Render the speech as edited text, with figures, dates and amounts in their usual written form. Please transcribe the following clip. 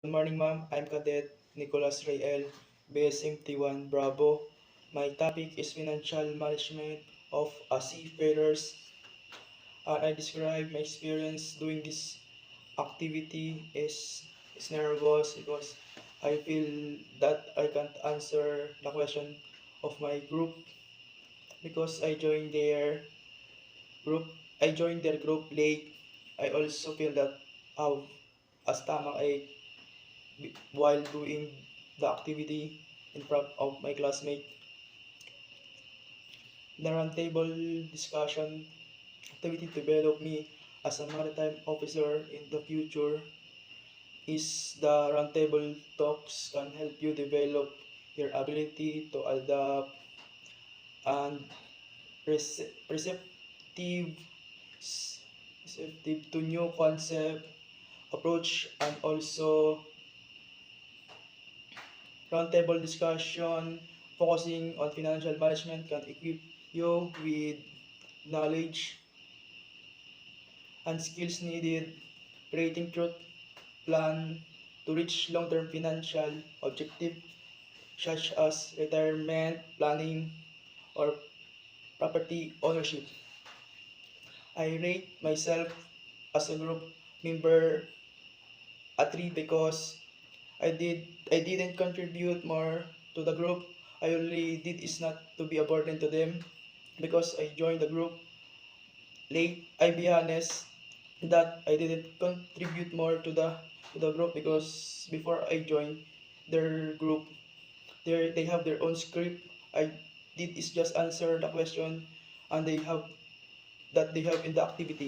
Good morning, ma'am. I'm Cadet Nicolas Rayel, BSMT1 Bravo. My topic is financial management of seafarers. I describe my experience doing this activity is nervous because I feel that I can't answer the question of my group because group. I joined their group late. I also feel that a stomach ache while doing the activity in front of my classmate. The roundtable discussion activity developed me as a maritime officer in the future. Is the roundtable talks can help you develop your ability to adapt and receptive, receptive to new concept, approach, and also roundtable discussion focusing on financial management can equip you with knowledge and skills needed creating truth plan to reach long-term financial objectives such as retirement planning or property ownership. I rate myself as a group member a 3 because I didn't contribute more to the group. I only did is not to be a burden to them because I joined the group late. I be honest that I didn't contribute more to the group because before I joined their group, they have their own script. I did is just answer the question and they have in the activity.